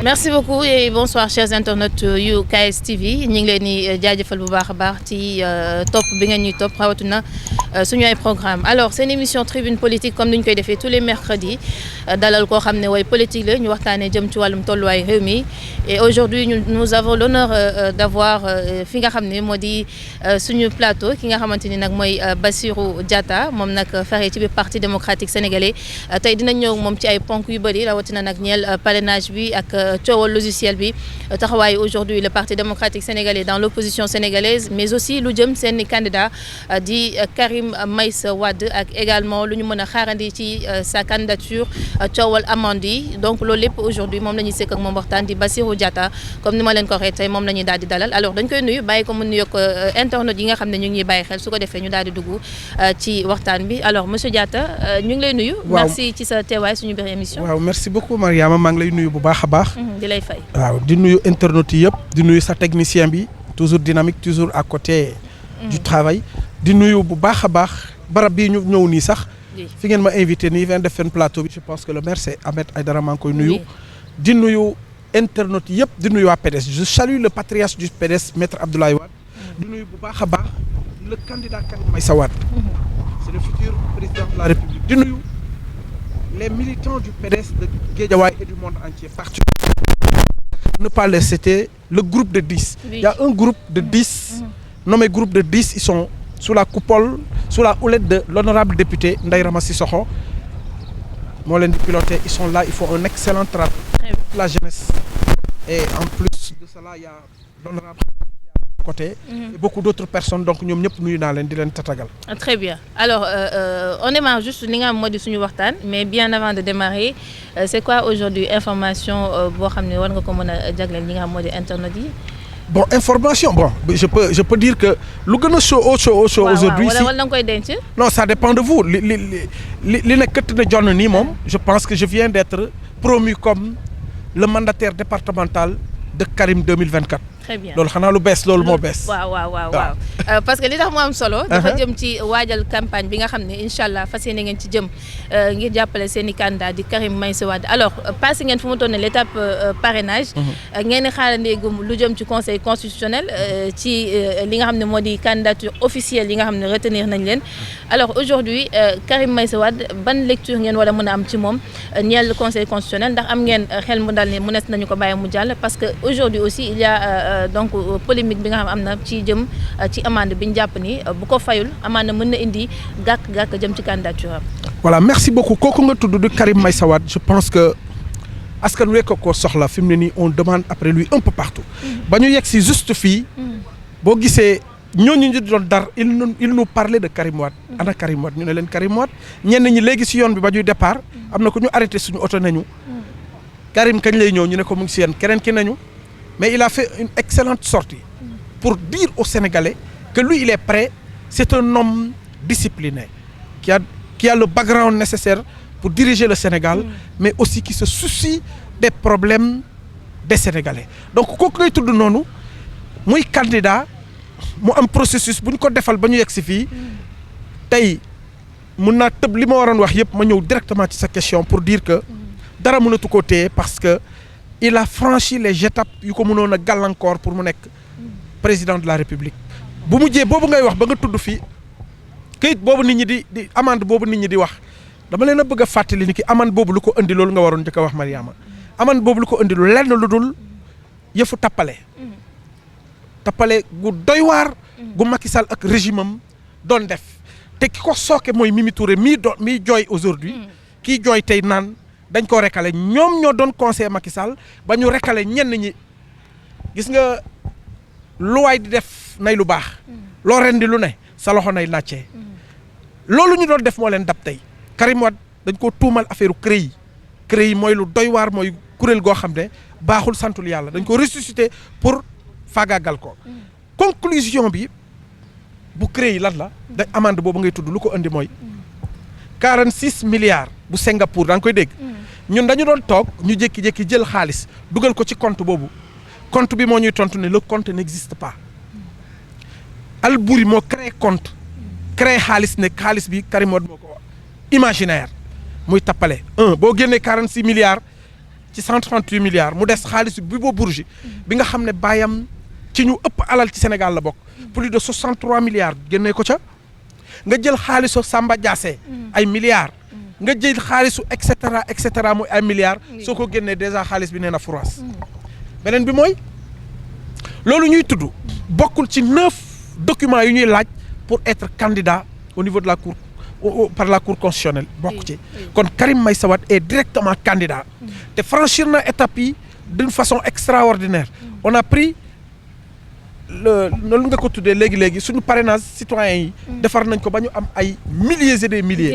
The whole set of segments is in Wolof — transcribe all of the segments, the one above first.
Merci beaucoup et bonsoir chers internautes yu KS TV ñu ngi leen di jaajëfal bu baax a baax ci topp bi ngeen ñuy topp rawatina suñu ay programme alors c'est une émission tribune politique comme ni ñu koy defee tous les mercredis dalal koo xam ne way politique la ñu waxtaanee jëm ci wàllum tolluwaay réew mi et aujourd'hui nous avons l'honneur d'avoir fi nga xam ne moo di suñu plateau ki nga xamante ni nag mooy Bassirou Diatta moom nag faree ci biir parti démocratique sénégalais tey dinañ ñëw moom ci ay ponk yu bëri rawatina nag ñeel parrainage bi ak coowal logiciel bi taxawaay aujourd'hui le parti démocratique sénégalais dans l'opposition sénégalaise mais aussi lu jëm seeni candidat di Karim Meïssa Wade ak également lu ñu mën a xaarandi ci sa candidature coowal amande yi donc loolu lépp aujourd'hui moom la ñuy sekk ak moom waxtaan di Bassirou Diatta comme ni ma leen ko waxee tey moom la ñuy daal di dalal alors dañ koy nuyu bàyyi ko mu nuyoog internautes yi nga xam ne ñu ngi bàyyi xel su ko defee ñu daal di dugg ci waxtaan bi alors monsieur Diatta ñu ngi lay nuyu. merci ci sa teewaay suñu biir émission. waaw merci beaucoup Mariama maa ngi lay nuyu bu baax a baax. di lay fay. waaw di nuyu internautes yi yëpp di nuyu sa technicien bi toujours dynamique toujours à côté du travail di nuyu bu baax a baax barab bii ñu ñëw nii sax fi ngeen ma invité nii ngeen def fen plateau bi je pense que le maire c'est Ahmed Aïdara maa ngi koy nuyu di nuyu internautes yi yëpp di nuyu waa PDS je salue le patriarche du PDS maître Abdoulaye Wade di nuyu bu baax a baax le candidat Karim Meïssa Wade c'est le futur président de la République di nuyu les militants du PDS de Guédiawaye et du monde entier partout ne pas les citer le groupe de 10 il y a un groupe de 10 nommé groupe de 10 ils sont sous la coupole sous la houlette de l'honorable député Ndeye Rama Sissoko moo leen di piloter ils sont là ils font un excellent travail la jeunesse et en plus de cela il y a l'honorable côté et beaucoup d'autres personnes donc ñoom ñëpp nuyu naa leen di leen tatagal. Très bien alors on démarre juste li nga xam moo di suñu waxtaan mais bien avant de démarrer c'est quoi aujourd'hui information boo xam ne war nga ko mën a jagleel ñi nga xam moo di internautes yi. Bon information bon je peux dire que lu gën a chaud aujourd'hui wala da nga koy denc. non ça dépend de vous li ne këtt na jonn nii moom je pense que je viens d'être promu comme le mandataire départemental de Karim 2024. Très bien loolu xanaa lu bees loolu moo bees. waaw parce que li tax mu am solo. dafa jëm ci waajal campagne bi nga xam ne incha allah fas yéene ngeen ci jëm ngir jàppale seen i candidat di Karim Meïssa Wade alors passé ngeen fu mu toll nii l'étape parrainage. ngeen di xaarandeegum lu jëm ci conseil constitutionnel ci li nga xam ne moo di candidature officielle yi nga xam ne retenir nañ leen alors aujourd'hui Karim Meïssa Wade ban lecture ngeen war a mën a am ci moom ñeel conseil constitutionnel ndax am ngeen xel mu dal ne mënees nañu ko bàyyi mu jàll parce que aujourd'hui aussi il y a donc polémique bi nga xam am na ci jëm ci amende bi ñu jàpp ni bu ko fayul amende mën na indi gàkk jëm ci candidature am. voilà merci beaucoup kooku nga tudd di Karim Meïssa Wade je pense que askan wi ko soxla fi mu ne nii on demande après lui un peu partout. ba ñu yegg si juste fii. boo gisee ñooñu ñu doon dar il nous parlait de Karim Wade. ana Karim Wade ñu ne leen Karim Wade ñenn ñi léegi si yoon bi ba ñuy départ am na ko ñu arrêté suñu oto nañu. Karim kañ lay ñëw ñu ne ko mu ngi si yéen keneen ki nañu. mais il a fait une excellente sortie pour dire aux Sénégalais que lui il est prêt c'est un homme discipliné qui a le background nécessaire pour diriger le Sénégal mais aussi qui se soucie des problèmes des Sénégalais donc kooku ngay tudd noonu muy candidat mu am processus bu ñu ko defal ba ñu yegg si fii tey mun naa tëb li ma waroon wax yëpp ma ñëw directement ci sa question pour dire que dara mënatu koo téye parce que il a franchi les étapes yu ko mënoon a gàllankoor pour mu nekk président de la République bu mujjee boobu ngay wax ba nga tudd fii këyit boobu nit ñi di amende boobu nit ñi di wax dama leen a bëgg a fàttali ni ki amende boobu lu ko indi loolu nga waroon njëkk a wax Mariama amende boobu lu ko indi lu lenn lu dul yëfu tappale gu doy waar gu Macky Sall ak régime am doon def te ki ko sooke mooy Mimi Touré miy jooy aujourd'hui kii jooy tey naan dañ koo recalé ñoom ñoo doon conseiller Macky Sall ba ñu recalé ñenn ñi gis nga lu waay di def nay lu baax loo rendi lu ne sa loxo nay laajte loolu ñu doon def moo leen dab tey Karim Wade dañ koo tuumal affaire CREI yi mooy lu doy waar mooy kuréel goo xam ne baaxul santul yàlla dañ ko ressuscité pour faagaagal ko conclusion bi bu CREI lan la da amende boobu ngay tudd lu ko indi mooy 46 milliards bu Singapour da nga koy dégg ñun dañu doon toog ñu jékki-jékki jël xaalis dugal ko ci compte boobu compte bi moo ñuy tontu ne le compte n'existe pas Albouri moo créé compte créé xaalis ne xaalis bi Karim Wade moo ko imaginaire muy tappale boo génnee 46 milliards ci 138 milliards mu des xaalisu Bibo Bourgi bi nga xam ne baayam ci ñu ëpp alal ci Sénégal la bokk plus de 63 milliards génnee ko ca nga jël xaalisu Samba Diassé ay milliards nga jël xaalisu et cetera muy ay milliards soo ko génnee déjà xaalis bi nee na furaas beneen bi mooy loolu ñuy tudd bokkul ci 9 documents yu ñuy laaj pour être candidat au niveau de la cour par la cour constitutionnelle bokk ci kon Karim Meïssa Wade est directement candidat te franchir na étape yi d'une façon extraordinaire on a pris loolu nga ko tuddee léegi suñu parrainage citoyen yi defar nañ ko ba ñu am ay milliers et des milliers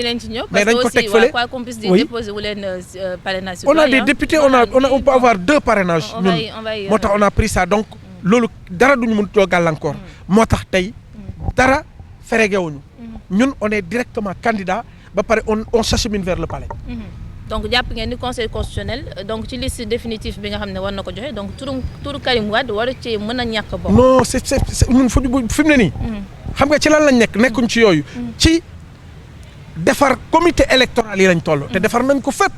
mais dañ ko teg fële on a des députés on peut avoir 2 parrainages ñun moo tax on a pris ça donc loolu dara duñu mën too gàllankoor moo tax tey dara feregewuñu ñun on est directement candidat ba pare on s'achemine vers le palais donc jàpp ngeen ni conseil constitutionnel donc ci liste définitive bi nga xam ne war na ko joxe donc turu Karim Wade war ci mën a ñàkk bokk. non c'est ñun fi mu ne nii. xam nga ci lan lañ nekkuñ ci yooyu. ci defar comité électoral yi lañ toll. te defar nañ ko fépp.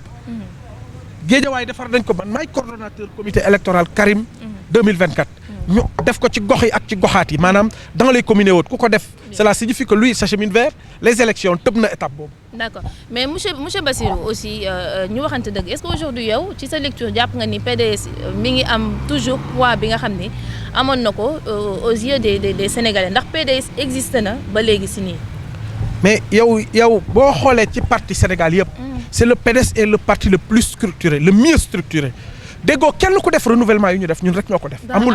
Géejawaay defar nañ ko man maay coordonnateur comité électoral Karim 2024. ñu def ko ci gox yi ak ci goxaat yi maanaam dans les communes hautes ku ko def cela signifie que lui s'achemine vers les élections tëb na étape boobu. d'accord mais monsieur Bassirou aussi ñu waxante dëgg est-ce que aujourd'hui yow ci sa lecture jàpp nga ni PDS mi ngi am toujours poids bi nga xam ni amoon na ko aux yeux des Sénégalais ndax PDS existe na ba léegi si nii. mais yow boo xoolee ci parti Sénégal yëpp. c'est le PDS est le parti le plus structuré le mieux structuré. déggoo kenn ku def renouvellement yi ñu def ñun rek ñoo ko def. amul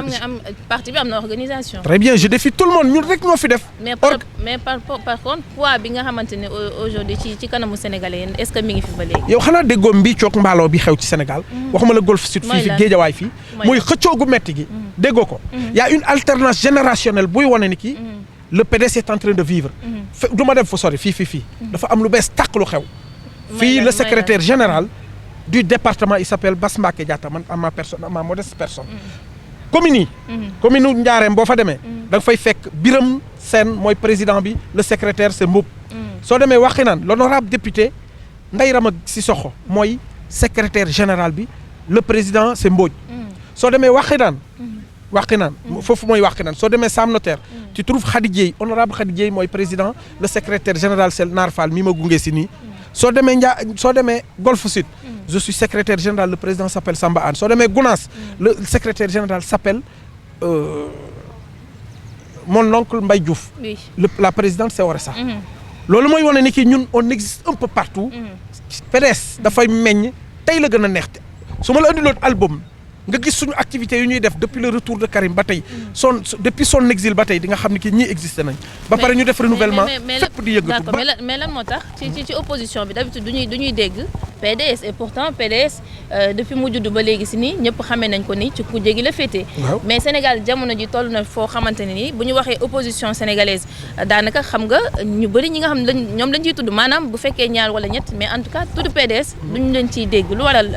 parti bi am na organisation. très bien je défie tout le monde ñun rek ñoo fi def. mais par contre poids bi nga xamante ne aujourd'hui ci kanamu sénégalais est-ce que mi ngi fi ba léegi. yow xanaa déggoo mbii coog mbaaloo bi xew ci Sénégal. waxuma la Golf Sud fii fi Géejawaay fii. mooy xëccoo gu metti gi. déggoo ko. y a une alternance générationnelle buy wane ni kii. le PDS est en train de vivre. du ma dem fa sori fii. dafa am lu bees tàq lu xew. fii le secrétaire général. du département il s'appelle Bass Mbacké Diatta man à ma modeste personne. commune yi. commune u Ndiarème boo fa demee. da nga fay fekk Birame Sène mooy président bi le secrétaire c'est Mboup. soo demee Wakhinane l'honorable député Ndeye Rama Sissoko mooy secrétaire général bi le président c'est Mbodj. soo demee Wakhinane foofu mooy Wakhinane soo demee Sam Notaire. tu trouves Khady Dieye honorable Khady Dieye mooy président le secrétaire général c'est Nar Fall mi ma gunge si nii. soo demee Golf Sud. je suis secrétaire général le président s'appelle Samba Anne soo demee Gounass le secrétaire général s'appelle mon oncle Mbaye Diouf. Oui. La présidente c'est Oressa. loolu mooy wane ni ki ñun on existe un peu partout. PDS dafay meññ tey la gën a neex su ma la andiloon album nga gis suñu activités yu ñuy def depuis le retour de Karim ba tey depuis son exil ba tey di nga xam ni ki ñii existé nañ. ba pare ñu def renouvellement fépp di yëngatu. d'accord mais lan moo tax ci opposition bi d'habitude du ñuy dégg PDS et pourtant PDS depuis mu judd ba léegi si nii ñëpp xamee nañ ko ni ci ku jégi la féetee. mais Sénégal jamono ji toll na foo xamante ne nii bu ñu waxee opposition sénégalaise daanaka xam nga ñu bëri ñi nga xam ne ñoom lañ ciy tudd maanaam bu fekkee ñaar wala ñett mais en tout cas tudd PDS duñ leen ciy dégg lu waral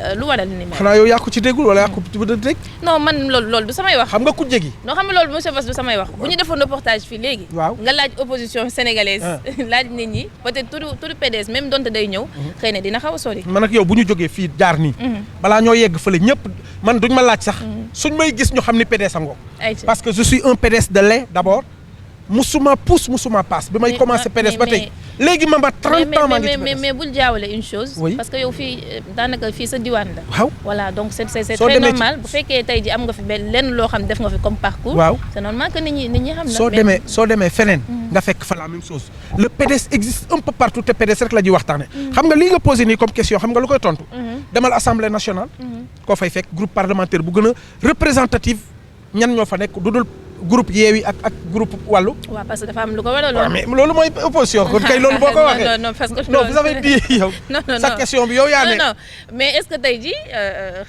ni mel. xanaa yow yaa ko ci déggul wala yaa ko dégg. non man loolu du samay wax. xam nga ku jégi. non xam nga loolu monsieur Bass du samay wax. bu ñu defoon reportage fii léegi. nga laaj opposition sénégalaise. laaj nit ñi peut-être tudd PDS même donte day ñëw. xëy na dina xaw a sori. man ak yow bu ñu jógee fii jaar nii. balaa ñoo yegg fële ñëpp man duñ ma laaj sax. suñ may gis ñu xam ni PDS a ngoog. parce que je suis un PDS de lait d'abord. musuma pousse musuma passe bi may commencé PDS ba tey léegi ma 30 ans maa ngi ci PDS mais bul jaawale une chose. parce que yow fii daanaka fii sa diwaan la. waaw voilà donc c'est très normal bu fekkee tey ji am nga fi lenn loo xam def nga fi comme parcours. waaw c'est normal que nit ñi xam na. soo demee feneen. nga fekk fa la même chose. le PDS existe un peu partout te PDS rek la ñuy waxtaane. xam nga lii nga posé nii comme question xam nga lu koy tontu. demal assemblée nationale. koo fay fekk groupe parlementaire bu gën a représentatif ñan ñoo fa nekk dudul groupe Yewwi ak groupe Wallu. waaw parce que dafa am lu ko waral loolu. mais loolu mooy opposition kon kay loolu boo ko waxee. non parce que non vous avez dit yow. non sa question bi yow yaa ne. non mais est-ce que tey jii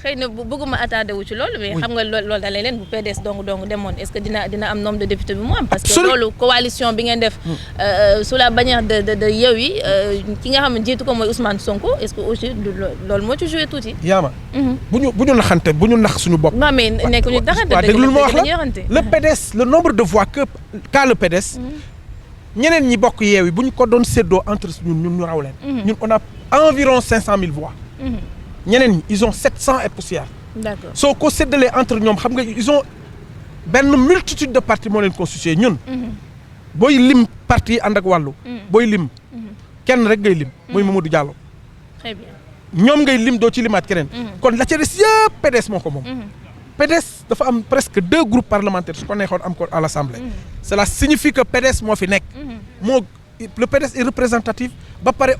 xëy na bëgguma attardé wu ci loolu. mais xam nga loolu dalee leen bu PDS dong demoon est-ce que dina am nombre de députés bi mu am. parce que loolu coalition bi ngeen def. sous la bannière de Yewwi ki nga xam ne jiitu ko mooy Ousmane Sonko est-ce que aussi loolu moo ci joué tuuti. yaama bu ñu naxante bu ñu nax suñu bopp. non mais nekk ñu taxante déglul ma wax la le PDS le nombre de voix qu'a le PDS ñeneen ñi bokk Yewwi bu ñu ko doon séddoo entre ñun ñu raw leen ñun on a environ 500 000 voix ñeneen ñi ils ont 700 et poussière. d'accord soo ko séddalee entre ñoom xam nga ils ont benn multitude de partis moo leen constitué ñun. booy lim parti yi ànd ak wàllu. booy lim. kenn rek ngay lim. muy Mamadou Diallo. très bien. ñoom ngay lim doo ci limaat keneen. kon la ca des yëpp PDS moo ko moom. PDS dafa am presque 2 groupes parlementaires su ko neexoon am ko à l'Assemblée. cela signifie que PDS moo fi nekk. moo le PDS est représentatif ba pare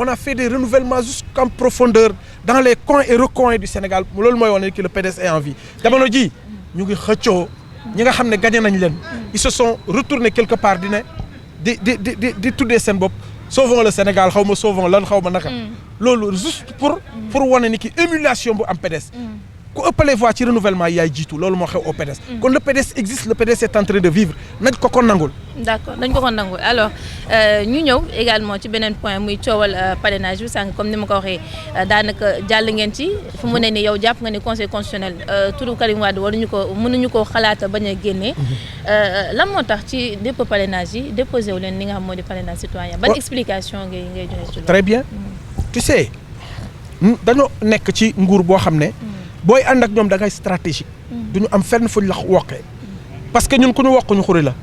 on a fait des renouvellements jusqu'en profondeur dans les coins et recoins du Sénégal loolu mooy wane que le PDS est en vie. jamono ji ñu ngi xëccoo ñi nga xam ne gagné nañ leen. ils se sont retournés quelque part di tuddee seen bopp. sauvons le Sénégal xaw ma sauvons lan xaw ma naka. loolu juste pour wane ni ki émulation bu am PDS. ku ëppale voix ci renouvellement yaay jiitu loolu moo xew au PDS. kon le PDS existe le PDS est en train de vivre nañ ko nangul. d'accord nañ ko nangul alors ñu ñëw également ci beneen point muy coowal parrainage bi sànq comme ni ma ko waxee daanaka jàll ngeen ci fu mu ne nii yow jàpp nga ni conseil constitutionnel turu Karim Wade mënuñu ko xalaata bañ a génnee. lan moo tax ci dépôt parrainage yi déposé wu leen li nga xam moo di parrainage citoyen ban explication ngay joxe ci loolu. très bien tu sais dañoo nekk ci nguur boo xam ne. booy ànd ak ñoom da ngay stratégique. du ñu am fenn fuñ la wokkee parce que ñun ku ñu wokk ñu xuri la.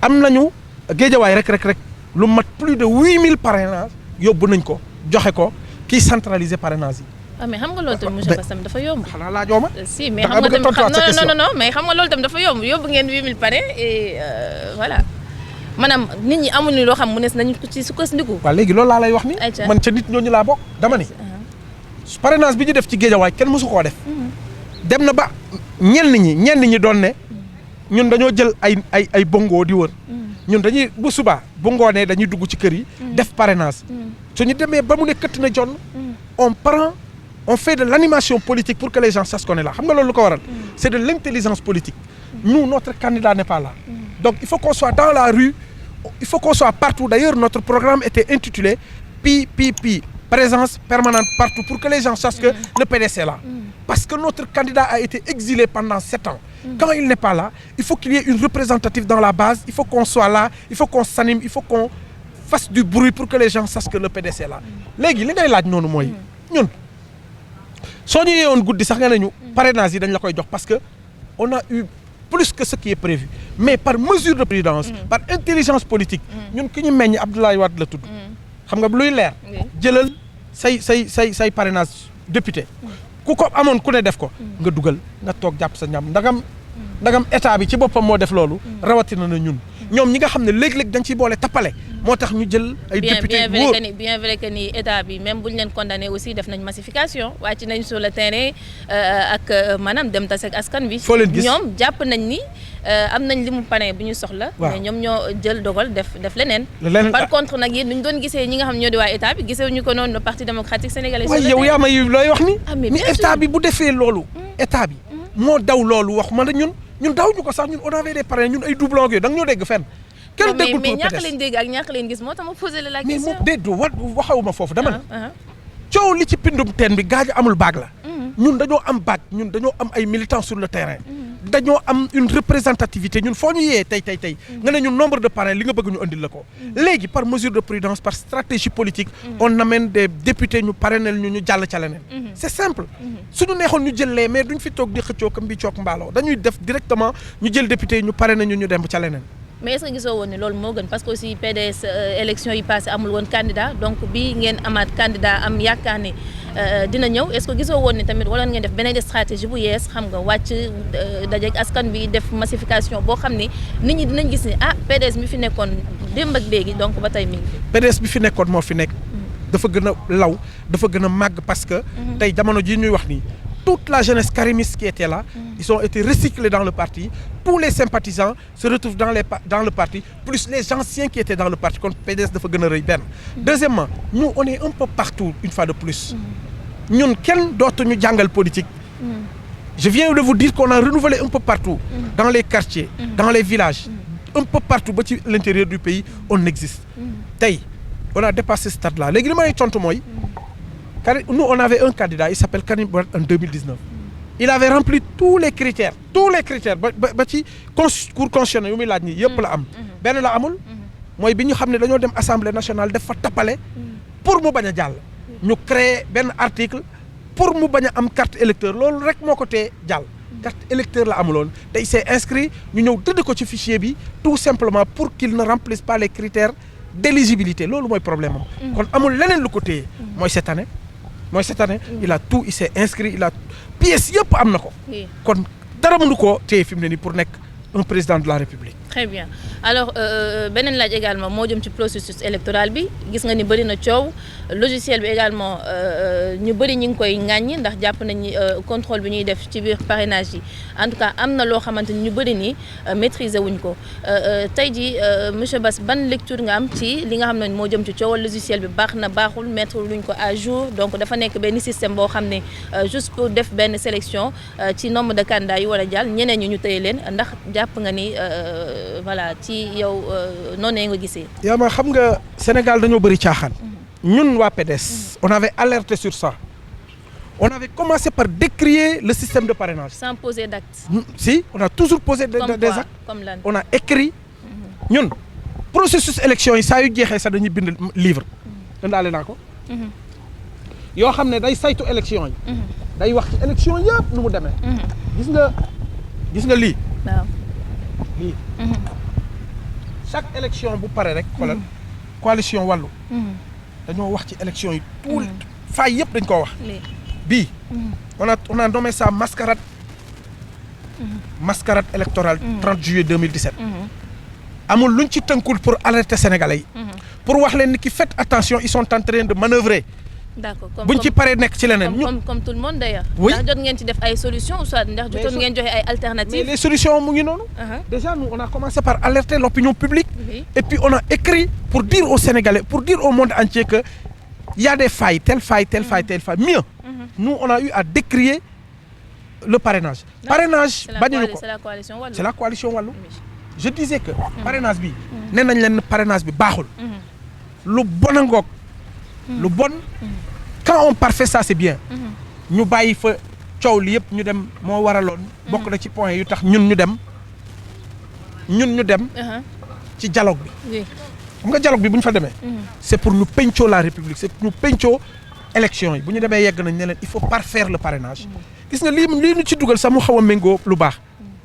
am nañu géejawaay rek lu mat plus de 8000 parrainages yóbbu nañ ko joxe ko kii centraliser parrainage yi. ah mais xam nga loolu tamit monsieur Bassam dafa yomb. xanaa laajoo ma. si mais xam nga tamit non mais xam nga loolu tamit dafa yomb yóbbu ngeen 8000 parrain et voilà maanaam nit ñi amuñu loo xam mu ne nañu ko ci sukkandiku. waaw léegi loolu laa lay wax ni man ca nit ñooñu laa bokk dama ni. parrainage bi ñu def ci géejawaay kenn mësu koo def. dem na ba ñenn ñi doon ne ñun dañoo jël ay bongo di wër. ñun dañuy bu subaa bu ngoonee dañuy dugg ci kër yi. def parrainage. su ñu demee ba mu ne këtt na jonn on fait de l'animation politique pour que les gens sachent qu'on est là xam nga loolu lu ko waral. c'est de l'intelligence politique. nous notre candidat n'est pas là. donc il faut qu'on soit dans la rue il faut qu'on soit partout d'ailleurs notre programme était intitulé Pi présence permanente partout pour que les gens sachent que le PDS est là. Parce que notre candidat a été exilé pendant 7 ans. Quand il n'est pas là, il faut qu'il y ait une représentative dans la base, il faut qu'on soit là, il faut qu'on s'anime, il faut qu'on fasse du bruit pour que les gens sachent que le PDS est là. léegi li ngay laaj noonu mooy ñun soo ñu yeewoon guddi sax nga nañu parrainage yi dañ la koy jox parce que on a eu plus que ce qui est prévu mais par mesure de prudence par intelligence politique ñun ki ñu meññ Abdoulaye Wade la tudd xam nga luy leer jëlal say parrainage député ku ko amoon ku ne def ko nga dugal nga toog jàpp sa ñam ndagam état bi ci boppam moo def loolu rawatina na ñun ñoom ñi nga xam ne léeg-léeg dañ ciy boole tappale moo tax ñu jël ay député bien vrai que ni état bi même bu ñu leen condamné aussi def nañ massification wàcc nañ sur le terrain ak maanaam dem tase ak askan bi foo leen gis ñoom jàpp nañ ni am nañ li mu parrain bu ñu soxla mais ñoom ñoo jël dogal def leneen par contre nag yéen ñu doon gisee ñi nga xam ñoo di waa état bi gisewuñu ko noonu le parti démocratique sénégalais waaye yow yaa ma looy wax ni état bi bu defee loolu état bi moo daw loolu wax ma la ñun daw ñu ko sax ñun on avait des parrains ñun ay doublons yooyu da nga ñoo dégg fenn kenn déggul mais ñàkk leen dégg ak ñàkk leen gis moo tax ma posé la question mais moom déedéet waxawuma foofu dama ne coow li ci pindum teen bi gaaj amul baag la ñun dañoo am baag ñun dañoo am ay militants sur le terrain dañoo am une représentativité ñun foo ñu yee tey nga ne ñun nombre de parrains li nga bëgg ñu andil la ko léegi par mesure de prudence par stratégie politique on amène des députés ñu parrainel ñu jàll ca leneen c'est simple suñu neexoon ñu jël lee mais duñ fi toog di xëccoo ko mbi cook mbaaloo dañuy def directement ñu jël député yi ñu parrainé ñu dem ca leneen mais est-ce que gisoo woon ne loolu moo gën parce que aussi PDS élection yi passé amul woon candidat donc bii ngeen amaat candidat am yaakaar ne dina ñëw est-ce que gisoo woon ne tamit wala ngeen def beneen stratégie bu yees xam nga wàcc dajeek askan bi def massification boo xam ne nit ñi dinañ gis ne PDS mi fi nekkoon démb ak léegi donc ba tey mi ngi fi. PDS bi fi nekkoon moo fi nekk. dafa gën a law dafa gën a màgg parce que. tey jamono ji ñuy wax nii. toute la jeunesse karimiste qui était là, ils ont été recyclés dans le parti. Tous les sympathisants se retrouvent dans le parti, plus les anciens qui étaient dans le parti, contre PDS de Fagana Reyben. Deuxièmement, nous, on est un peu partout, une fois de plus. Nous, quel d'autre nous jungle politique? Je viens de vous dire qu'on a renouvelé un peu partout, dans les quartiers, dans les villages, un peu partout, à l'intérieur du pays, on existe. On a dépassé ce stade-là. Les nous, on avait un candidat, il s'appelle Karim Wade en 2019. Il avait rempli tous les critères. Cour constitutionnelle, il a dit, ben la amul, moi, bi ñu xamné dañoo dem assemblée nationale def fa tapalé pour mu baña jall. Ñu créer ben article pour mu bañ a am carte électeur loolu rek moo ko tee jàll. carte électeur la amuloon te il s'est inscrit ñu ñëw tëdd ko ci fichier bi tout simplement pour qu'il ne remplisse pas les critères d'éligibilité loolu mooy problème am. kon amul leneen lu ko téye. mooy cette année. il a tout il s'est inscrit il a pièces yëpp am na ko. kon dara mënu koo téye fi mu ne nii pour nekk un président de la République. Très bien alors beneen laaj également moo jëm ci processus électoral bi gis nga ni bëri na coow logiciel bi également ñu bëri ñi ngi koy ŋàññi ndax jàpp nañ ni contrôle bi ñuy def ci biir parrainage yi en tout cas am na loo xamante ni ñu bëri ni maîtriser wuñ ko tey jii monsieur Bass ban lecture nga am ci li nga xam ne moo jëm ci coowal logiciel bi baax na baaxul mettre luñ ko à jour donc dafa nekk benn système boo xam ne juste pour def benn sélection ci nombre de candidats yi war a jàll ñeneen ñi ñu tëye leen ndax jàpp nga ni voilà ci yow noonu nga gisee. yaa ma xam nga Sénégal dañoo bëri caaxaan. ñun waa PDS. on avait alerté sur ça. on avait commencé par décrier le système de parrainage. sans poser d'acte. Si on a toujours posé des actes. Comme lan on a écrit. ñun processus élection yi saa yu jeexee sax dañuy bind livre. indaale naa ko. yoo xam ne day saytu élection yi. day wax ci élection yëpp nu mu demee. gis nga lii. waaw. lii chaque élection bu pare rek xoolal coalition wàllu dañoo wax ci élection yi tout fay yëpp dañ koo wax bii on a nommé ça mascarade électorale 30 juillet 2017 amul luñ ci tënkul pour alerter sénégalais yi pour wax leen ni ki faites attention ils sont en train de manœuvrer. D'accord buñ ci paree nekk ci leneen. comme tout le monde d'ailleurs. Oui. ndax jot ngeen ci def ay solutions soit ndax jotoon ngeen joxe ay alternatives. mais les solutions mu ngi noonu. Déjà nous on a commencé par alerter l'opinion publique. Et puis on a écrit pour dire aux Sénégalais pour dire au monde entier que il y a des failles telle faille. Mieux. Nous on a eu à décrier le parrainage. Parrainage bañuñu ko. C'est la coalition Wallu. C'est la coalition Wallu. Je disais que parrainage bi. nee nañ leen parrainage bi baaxul. lu bon a ngoog. lu bon. quand on parfait ça c'est bien. ñu bàyyi fa coow li yëpp ñu dem moo waraloon. bokk na ci point yu tax ñun ñu dem. ci dialogue bi. Oui. xam nga dialogue bi bu ñu fa demee. c'est pour ñu pencoo la République c'est pour ñu pencoo élection yi bu ñu demee yegg nañ ne leen il faut parfaire le parrainage. gis nga lii ñu ci dugal sax mu xaw a méngoo lu baax.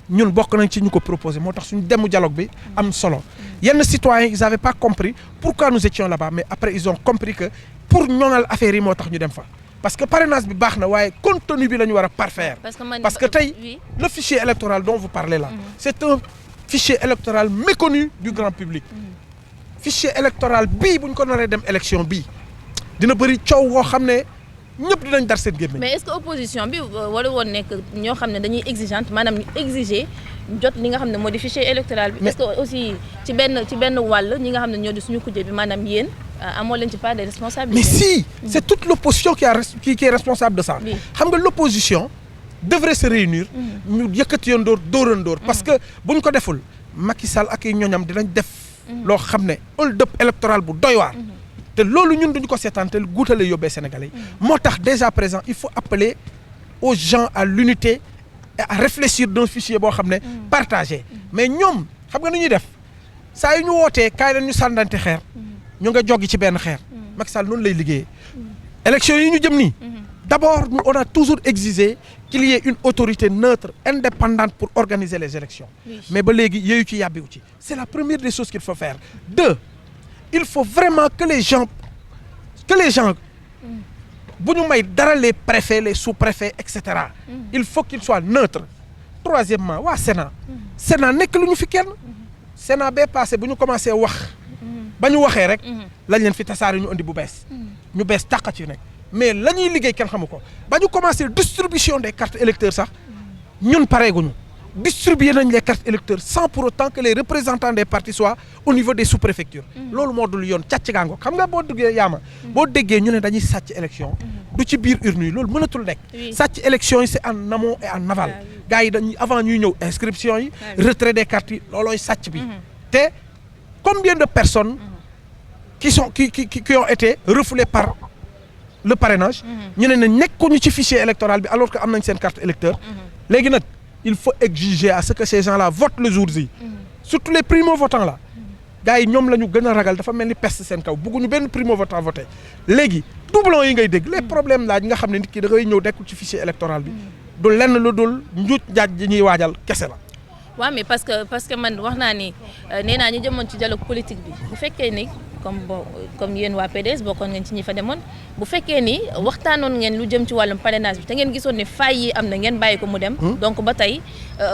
ñun bokk nañ ci ñu ko proposé moo tax suñu demu dialogue bi am solo. yenn citoyens ils avaient pas compris pourquoi nous étions là-bas mais après ils ont compris que pour ñoŋal affaire yi moo tax ñu dem fa. parce que parrainage bi baax na waaye contenu bi la ñu war a parfaire. parce que tey le fichier électoral dont vous parlez là. c'est un fichier électoral méconnu du grand public. fichier électoral bii bu ñu ko naree dem élection bii dina bëri coow woo xam ne ñëpp dinañ dar seen gémmiñ. mais est-ce que opposition bi wala woon nekk ñoo xam ne dañuy exigeante maanaam ñu exiger jot li nga xam ne moo di fichier électoral bi. est-ce que aussi ci benn wàll ñi nga xam ne ñoo di suñu kujje bi maanaam yéen amoo leen ci pas de responsabilité. mais si c'est toute l'opposition qui est responsable de ça. xam nga l'opposition devrait se réunir. ñu yëkkati yoon dóorandoor. parce que bu ñu ko deful Macky Sall ak i ñoñam dinañ def. loo xam ne hold-up électoral bu doy waar. te loolu ñun duñu ko seetaan te guutale yóbbee Sénégalais yi. moo tax déjà présent il faut appeler aux gens à l'unité et à réfléchir d'un fichier boo xam ne partagé. mais ñoom xam nga nu ñuy def saa yu ñu wootee kaay leen ñu sànnante xeer. ñu nga joggi ci benn xeer. Macky Sall noonu lay liggéeyee. élection yi ñu jëm nii. d'abord nous on a toujours exigé qu'il y ait une autorité neutre indépendante pour organiser les élections. mais ba léegi yooyu ci yàbbiwu ci. c'est la première des choses qu'il faut faire. Deux, il faut vraiment que les gens bu ñu may dara les préfets les sous-préfets et cetera. il faut qu'ils soient neutres. Troisièmement waa Sénat. Sénat nekk lu ñu fi kenn. Sénat bee passé bu ñu commencé wax. ba ñu waxee rek. lañ leen fi tasaare ñu indi bu bees. ñu bees tàq ci nekk. mais la ñuy liggéey kenn xamu ko ba ñu commencé distribution des cartes électeurs sax ñun pareeguñu distribuer nañ les cartes électeurs sans pour autant que les représentants des partis soient au niveau des sous-préfectures. loolu moo dul yoon càcc gaango xam nga boo duggee yaama boo déggee ñu ne dañuy sàcc élection du ci biir urne yi loolu mënatul nekk. sàcc élection yi c'est en amont et en aval. gars yi dañuy avant ñuy ñëw inscription yi. retrait des cartes yi loolooy sàcc bi. te combien de personnes. qui ont été refoulées par. le parrainage. ñu ne nekkuñu ci fichier électoral bi alors que am nañ seen carte électeur. léegi nag il faut exiger à ce que ces gens-là votent le jour J. surtout les primo-votants là. gars yi ñoom la ñu gën a ragal dafa mel ni peste seen kaw bëgguñu benn primo-votant voté. léegi doublon yi ngay dégg les problèmes laaj nga xam ne nit ki da ngay ñëw dekkul ci fichier électoral bi du lenn lu dul njuuj njaaj ji ñuy waajal kese la. waaw mais parce que man wax naa ni nee naa ñu jëmoon ci dialogue politique bi bu fekkee ni comme yéen waa PDS bokkoon ngeen ci ñi fa demoon bu fekkee ni waxtaanoon ngeen lu jëm ci wàllum parrainage bi te ngeen gisoon ne failles yi am na ngeen bàyyi ko mu dem. donc ba tey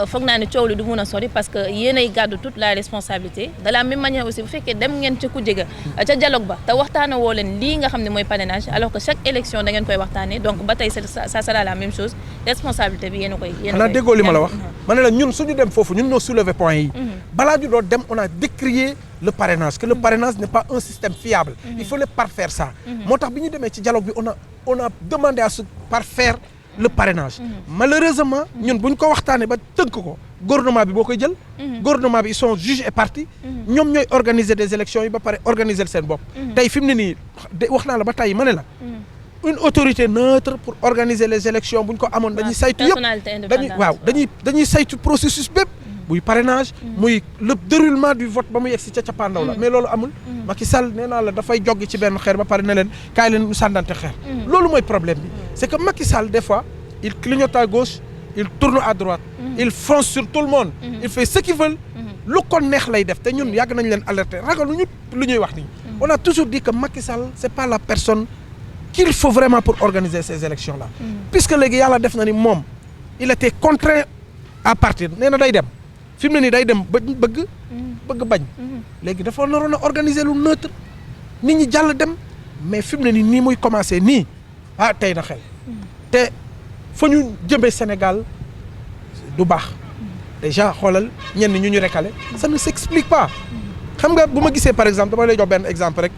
foog naa ne coow li du mun a sori parce que yéenay gàddu toute la responsabilité de la même manière aussi bu fekkee dem ngeen ca ku jega ca dialogue ba te waxtaana woo leen lii nga xam ne mooy parrainage alors que chaque élection da ngeen koy waxtaanee donc ba tey ça sera la même chose responsabilité bi yéen a koy. xanaa déggoo li ma la wax. ma ne la ñun suñu dem foofu ñun ñoo soulever point yi. balaa ñu doon dem on a décrié le parrainage que le parrainage n'est pas un système fiable. Il fallait parfaire ça. moo tax bi ñu demee ci dialogue bi on a demandé à se parfaire le parrainage. Malheureusement ñun bu ñu ko waxtaanee ba tënk ko gouvernement bi boo koy jël. gouvernement bi ils sont juges et partis. ñoom ñooy organiser des élections yi ba pare organiser seen bopp. tey fi mu ne nii wax naa la ba tey ma ne la. une autorité neutre pour organiser les élections bu ñu ko amoon dañuy saytu yëpp dañuy saytu processus bépp. muy parrainage muy le déroulement du vote ba mu yegg si ca cappaandaw la mais loolu amul. Macky Sall nee naa la dafay joggi ci benn xeer ba pare ne leen kaay leen sànnante xeer. loolu mooy problème bi c'est que Macky Sall des fois il clignote à gauche il tourne à droite. il fonce sur tout le monde. il fait ce qu'il veut. lu ko neex lay def te ñun yàgg nañ leen alerter ragaluñu lu ñuy wax nii. on a toujours dit que Macky Sall c'est pas la personne qu'il faut vraiment pour organiser ces élections là. puisque léegi yàlla def na ni moom il était contraint à partir nee na day dem. fi mu ne nii day dem bëgg bañ léegi dafa naroon a organiser lu neutre nit ñi jàll dem mais fi mu ne nii muy commencer nii tey na xel te fa ñu jëmee Sénégal du baax déjà xoolal ñenn ñu recalé ça ne s'explique pas xam nga bu ma gisee par exemple dama lay jox benn exemple rek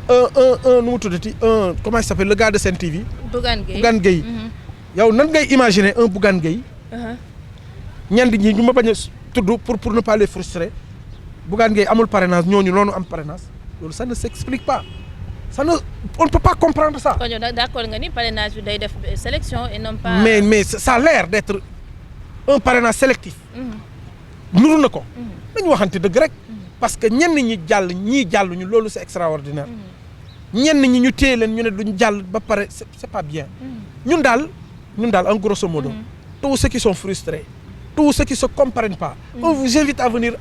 un nu mu tuddati comment il s'appelle le gars de Sen TV. Bougane Gueye yow nan ngay imaginer un Bougane Gueye ñenn ñi ñu ma bañ a tudd pour ne pas les frustrer Bougane Gueye amul parrainage ñooñu noonu am parrainage loolu ça ne s'explique pas on ne peut pas comprendre ça. kon yow d'accord nga ni parrainage bi day def sélection et non pas. mais ça a l'air d'être un parrainage sélectif. nuru na ko. dañu waxante dëgg rek. parce que ñenn ñi jàll ñu loolu c'est extraordinaire. ñenn ñi ñu téye leen ñu ne duñ jàll ba pare c'est pas bien. ñun daal en grosso modo. tous ceux qui sont frustrés. tous ceux qui se comprennent pas. on vous invite à venir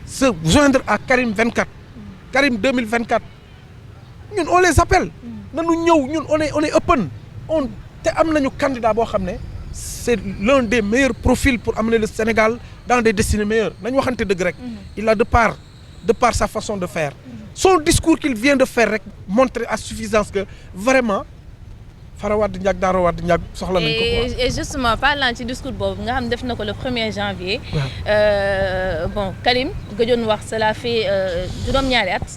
se joindre à Karim 24. Karim 2024. ñun on les appelle. nañu ñëw ñun on est open. te am nañu candidat boo xam ne c'est l'un des meilleurs profils pour amener le Sénégal dans des destinées meilleures nañu waxante dëgg rek. il a de par sa façon de faire. son discours qu'il vient de faire rek montrer à suffisance que vraiment. Fara Wade Ndiaye Daaro Wade Ndiaye soxla nañ ko quoi. Et justement parlant ci discours boobu nga xam def na ko le 1er janvier. bon Karim gëjoon wax cela fait juróom-ñaari at.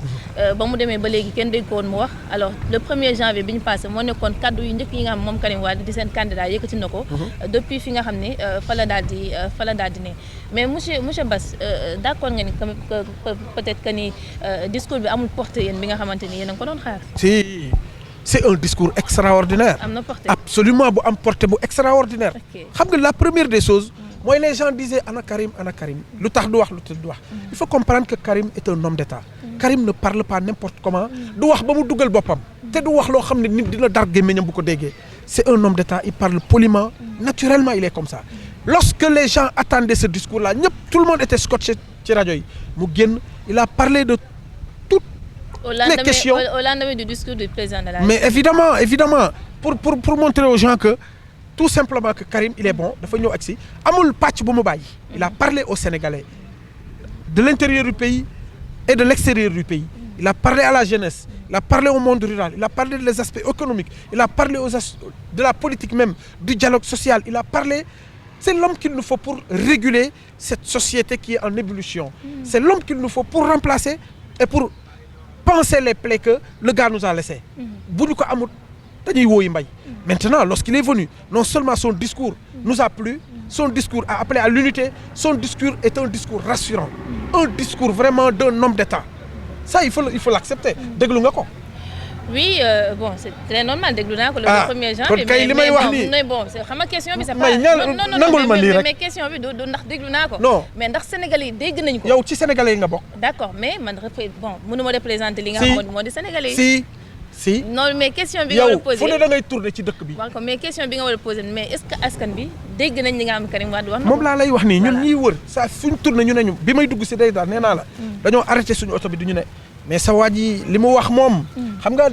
ba mu demee ba léegi kenn dégg ko woon mu wax alors le 1er janvier bi ñu passé moo nekkoon kaddu yu njëkk yi nga xam moom Karim Wade di seen candidat yëkkati na ko. depuis fi nga xam ne fa la daal di ne mais monsieur Bass d'accord nga ni peut-être que ni discours bi amul portée yéen bi nga xamante ni yéen a ngi ko doon xaar. Si. C'est un discours extraordinaire. Absolument bu am portée bu extraordinaire. xam nga la première des choses. mooy les gens disaient ana Karim lu tax du wax il faut comprendre que Karim est un homme d'État. Karim ne parle pas n'importe comment. du wax ba mu dugal boppam. te du wax loo xam ne nit dina dar gémmiñam bu ko déggee. c'est un homme d'État il parle poliment. naturellement il est comme ça. lorsque les gens attendaient ce discours là tout le monde était scotché ci rajo yi mu génn il a parlé de au lendemain du discours du président de la République. Mais évidemment pour montrer aux gens que tout simplement que Karim il est bon dafa ñëw agsi amul pàcc bu mu bàyyi. il a parlé aux Sénégalais de l'intérieur du pays et de l'extérieur du pays. il a parlé à la jeunesse. il a parlé au monde rural. il a parlé des aspects économiques. il a parlé de la politique même du dialogue social. il a parlé c'est l'homme qu'il nous faut pour réguler cette société qui est en ébullition. c'est l'homme qu'il nous faut pour remplacer et pour penser les plaies que le gars nous a laissées. bu ñu ko amul dañuy wooyi mbay. maintenant lorsqu'il est venu non seulement son discours nous a plu son discours a appelé à l'unité son discours est un discours rassurant un discours vraiment d'un homme d'État ça il faut l'accepter déglu nga ko. oui bon c'est très normal déglu naa ko le 1er janvier. kon kay li may wax nii mais bon xam nga question bi c'est pas nangul ma lii rek mais question bi du ndax déglu naa ko. non mais ndax Sénégalais yi dégg nañu ko. yow ci Sénégalais yi nga bokk. d'accord mais man mënuma représenter li nga xamante moo di Sénégalais yi. si si non mais question bi nga war a yow posé fu ne da ngay tourner ci dëkk bi. waaw mais question bi nga war a posé mais est-ce que askan bi dégg nañ li nga xam Karim Wade wax na moom laa lay wax nii ñun Voilà. ñiy wër saa suñ tourné ñu ne ñu bi may dugg si day daal nee naa la. dañoo arrêté suñu oto bi du ñu ne. mais sa waa ji li mu wax moom. xam nga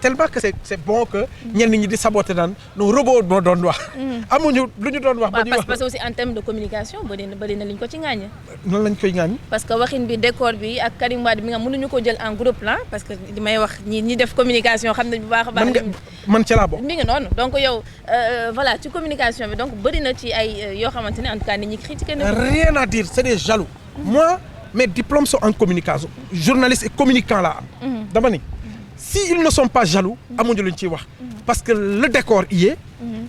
tellement que c'est bon que. ñenn ñi di saboté naan non robot moo doon wax. amuñu lu ñu doon wax. ba ñuy wax parce que aussi en termes de communication bëri na li ñu ko ci ŋaañe. nan lañ koy ŋaañ. parce que waxin bi décor bi ak Karim Wade bi nga mënuñu ko jël en gros plan parce que li may wax ñi def communication xam nañ bu baax a baax. man ca laa bokk. mi ngi noonu donc yow voilà ci communication bi donc bëri na ci ay yoo xamante ne en tout cas nit ñi critiqué na. rien à dire c'est des jaloux. moi mes diplômes sont en communication journaliste et communicant laa am. dama ni si ils ne sont pas jaloux amuñu luñ ciy wax. parce que le décor y est.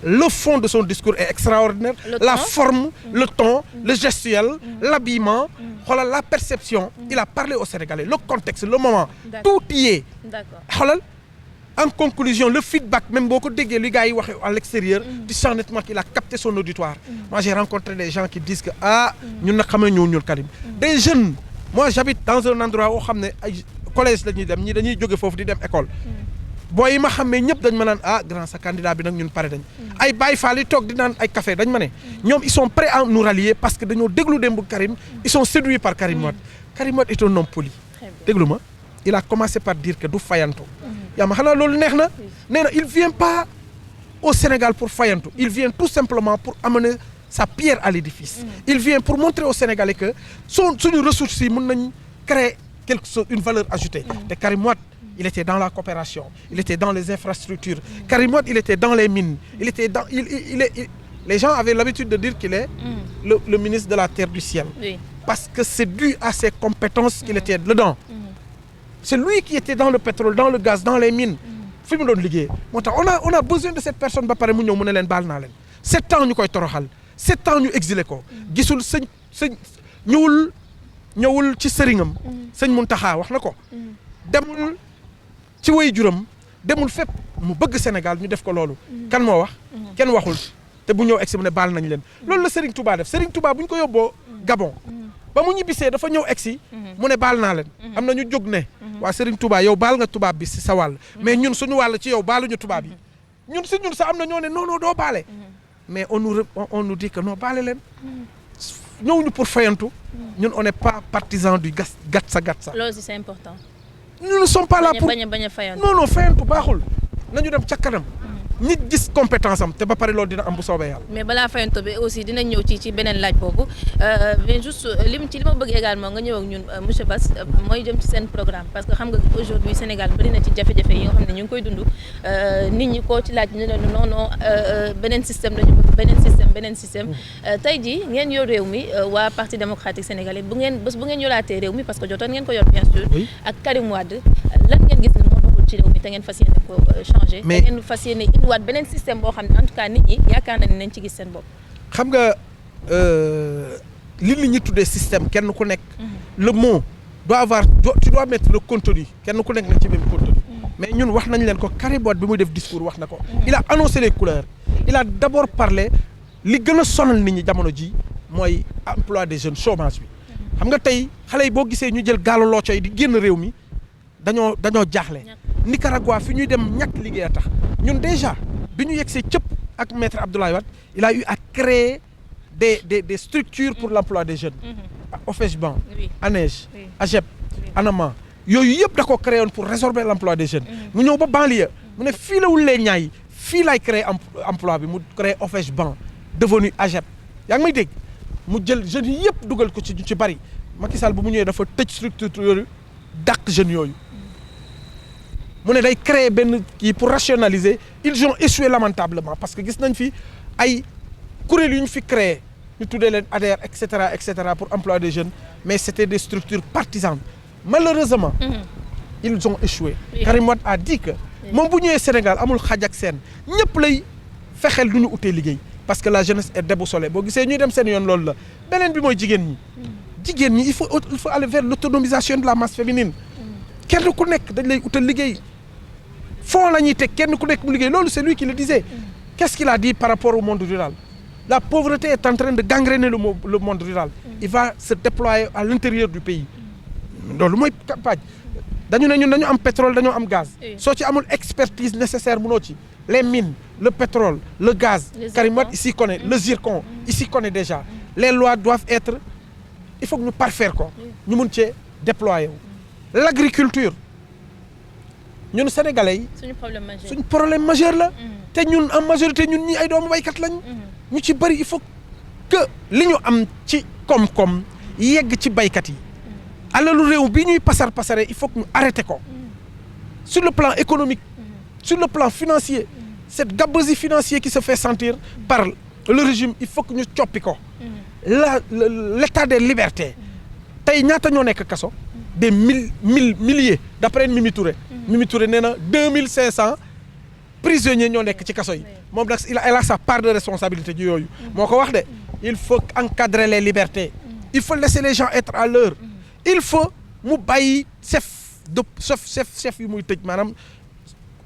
le fond de son discours est extraordinaire. La forme, le ton, le gestuel, l'habillement, xoolal la perception. Il a parlé aux Sénégalais, le contexte, le moment. Tout y est. D'accord. xoolal en conclusion le feedback même boo ko déggee li gars yi waxee à l'extérieur. tu sens nettement qu'il a capté son auditoire. moi j'ai rencontré des gens qui disent que ñun nag xam nañu ñun Karim. des jeunes moi j'habite dans un endroit woo xam ne ay collège la ñuy dem ñi dañuy jóge foofu di dem école. booy yi ma xamee ñëpp dañ ma naan grand sa candidat bi nag ñun pare dañ. ay Baye Fall yi toog di naan ay café dañ ma ne. ñoom ils sont prêts à nous rallier parce que dañoo déglu démb Karim. ils sont séduits par Karim Wade. Karim Wade est un homme poli. déglu ma il a commencé par dire que du fayanto. yaa ma xanaa loolu neex na. nee na il vient pas au Sénégal pour fayanto. il vient tout simplement pour amener sa pierre à l'édifice. il vient pour montrer aux Sénégalais que suñu ressources yi mën nañ créer quelque chose une valeur ajoutée. te Karim Wade il était dans la coopération, il était dans les infrastructures. Karim Wade, il était dans les mines. Il était dans, les gens avaient l'habitude de dire qu'il est le ministre de la terre du ciel. Oui. Parce que c'est dû à ses compétences qu'il était dedans. C'est lui qui était dans le pétrole, dans le gaz, dans les mines. Fi mu doon liggéey. moo tax on a besoin de cette personne ba pare mu ñëw mu ne leen baal naa leen. 7 ans ñu koy toroxal 7 ans ñu exilé ko. gisul sëñ ñëwul ci sëriñam. sëñ Mountakha wax na ko. demul ci way juram demul fépp mu bëgg Sénégal ñu def ko loolu. kan moo wax. kenn waxul te bu ñëw egsi mu ne baal nañ leen. loolu la Serigne Touba def Serigne Touba bu ñu ko yóbboo Gabon. ba mu ñibbisee dafa ñëw egsi. mu ne baal naa leen. am na ñu jóg ne. waa Serigne Touba yow baal nga tubaab bi si sa wàll. mais ñun suñu wàll ci yow baaluñu tubaab yi. ñun sa am na ñoo ne non non doo baale. mais on nous dit que non baale leen. ñëwuñu pour fayantu. ñun on n'est pas partisan du gatsa. loolu c'est important. nous ne sommes pas là pour bañ a fayantu. non fayantu baaxul nañu dem ca kanam. nit gis compétence am te ba pare loolu dina am bu soobee yàlla. mais balaa fayantu bi aussi dinañ ñëw ci beneen laaj boobu mais juste li ma bëgg également nga ñëw ak ñun monsieur Bass mooy jëm ci seen programme parce que xam nga aujourd'hui Sénégal bari na ci jafe-jafe yi nga xam ne ñu ngi koy dund nit ñi koo ci laaj ñu ne non beneen système lañu bëgg beneen système tey jii ngeen yor réew mi waa parti démocratique sénégalais bu ngeen yoraatee réew mi parce que jotoon ngeen ko yor bien sûr. ak Karim Wade lan ngeen gis ne moo doxul ci réew mi te ngeen fas yéene ko changer. mais te ngeen fas yéene indiwaat beneen système boo xam ne en tout cas nit ñi yaakaar na ne nañ ci gis seen bopp. xam nga li nit ñi tuddee système kenn ku nekk. le mot tu dois mettre le contenu kenn ku nekk nañ ci même contenu. mais ñun wax nañ leen ko Karim Wade bi muy def discours wax na ko. il a annoncé les couleurs. il a d'abord parlé li gën a sonal nit ñi jamono ji mooy emploi des jeunes chômage bi. xam nga tey xale yi boo gisee ñu jël gaalu looco yi di génn réew mi dañoo jaaxle. Nicaragua fi ñuy dem ñàkk liggéey a tax ñun déjà bi ñu yegsee cëpp ak maître Abdoulaye Wade il a eu à créer des structures pour l'emploi des jeunes. OFEJBAN, ANEJ, AGEP, ANAMA yooyu yëpp da ko créé woon pour résorber l'emploi des jeunes. mu ñëw ba banlieue mu ne fii la wul lee ñaay fii lay créer emploi bi mu créé OFEJBAN devenu AGEP yaa ngi may dégg mu jël jeunes yi yëpp dugal ko ci bari Macky Sall bu mu ñëwee dafa tëj structure yooyu dàq jeunes yooyu. mu ne day créer benn kii pour rationaliser ils ont échoué lamentablement parce que gis nañ fi ay kuréel yu ñu fi créé ñu tuddee leen ADER et cetera pour emploi des jeunes mais c'était des structures partisanes malheureusement. ils ont échoué. Karim Wade a dit que moom bu ñëwee Sénégal amul xaj ak seen ñëpp lay fexeel du ñu utee liggéey parce que la jeunesse est déboussolée boo gisee ñuy dem seen yoon loolu la beneen bi mooy jigéen ñi. jigéen ñi il faut aller vers l'autonomisation de la masse féminine. kenn ku nekk dañ lay utal liggéey. fond la ñuy teg kenn ku nekk mu liggéey loolu c'est lui qui le disait. qu'est-ce qu'il a dit par rapport au monde rural. la pauvreté est en train de gangréner le monde rural. il va se déployer à l'intérieur du pays. loolu mooy campagne dañu ne ñun dañu am pétrole dañoo am gaz. soo ci amul expertise nécessaire mënoo ci. les mines le pétrole le gaz. Karim Wade il s'y connaît le zircon il s'y connaît déjà. les lois doivent être il faut que ñu parfaire ko. ñu mun cee déployer wu. l'agriculture ñun sénégalais yi. suñu problème majeur la. te ñun en majorité ñun ñi ay doomu baykat lañ. ñu ci bëri il faut que li ñu am ci koom-koom yegg ci baykat yi. alalu réew bi ñuy pasare il faut que ñu arrêté ko. sur le plan économique. sur le plan financier. cette gabegie financière qui se fait sentir par le régime il faut que ñu coppi ko. l'état des libertés. tey ñaata ñoo nekk kaso. des milliers d'après Mimi Touré. Mimi Touré nee na 2500 prisonniers ñoo nekk ci kaso yi. moom nag elle a sa part de responsabilité ji yooyu. moo ko wax de il faut encadrer les libertés. il faut laisser les gens être à l'heure. il faut mu bàyyi chef yu muy tëj maanaam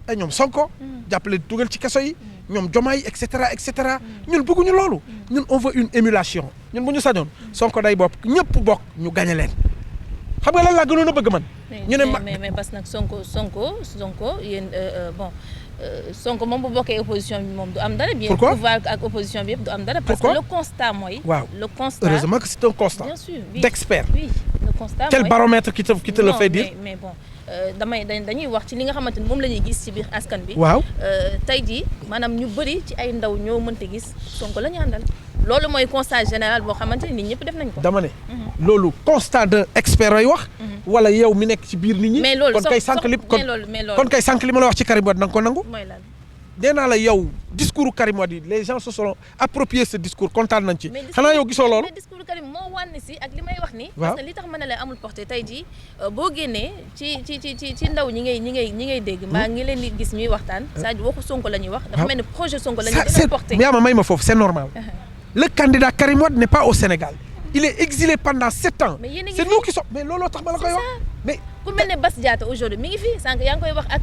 ay ñoom Sonko. jàppale dugal ci kaso yi. ñoom Diomaye et cetera ñun bëgguñu loolu. ñun on veut une émulation ñun bu ñu sañoon Sonko day bopp ñëpp bokk ñu gagné leen. xam nga lan laa gënoon a bëgg man. ñu ne mais parce que nag Sonko yéen bon Sonko moom bu bokkee opposition bi moom du am dara. pourquoi bien pouvoir ak opposition bi yëpp du am dara. parce que le constat mooy. waaw le constat heureusement que c'est un constat. bien sûr oui d'expert. oui le constat quel baromètre qui te le fait dire. mais bon dañuy wax ci li nga xamante ni moom la ñuy gis ci biir askan bi. waaw tey jii maanaam ñu bëri ci ay ndaw ñoo mënta gis Sonko la ñu àndal. loolu mooy constat général boo xamante ni nit ñëpp def nañ ko. dama ne. loolu constat de expert ay wax. wala yow mi nekk ci biir nit ñi. mais loolu kon kay sànq li kon kay sànq li ma la wax ci Karim Wade na nga ko nangu. mooy lan. nee naa la yow discours Karim Wade yi les gens se sont appropriés ce discours kontaan nañ ci. xanaa yow gisoo loolu. mais discours Karim moo wànn si ak li may wax ni. waaw parce que li tax ma ne la amul portée tey jii boo génnee ci ndaw ñi ngay dégg. mbaa ngi leen di gis ñuy waxtaan. c'est-à-dire waxu Sonko la ñuy wax. dafa mel ni projet Sonko la ñuy gën a porté. yaa ma may ma foofu c'est normal. le candidat Karim Wade n'est pas au Sénégal. il est exilé pendant 7 ans. mais c'est nous qui sommes mais looloo tax ma la koy wax. mais ku mel ne Bass Diatta aujourd'hui mi ngi fi sànq yaa ngi koy wax ak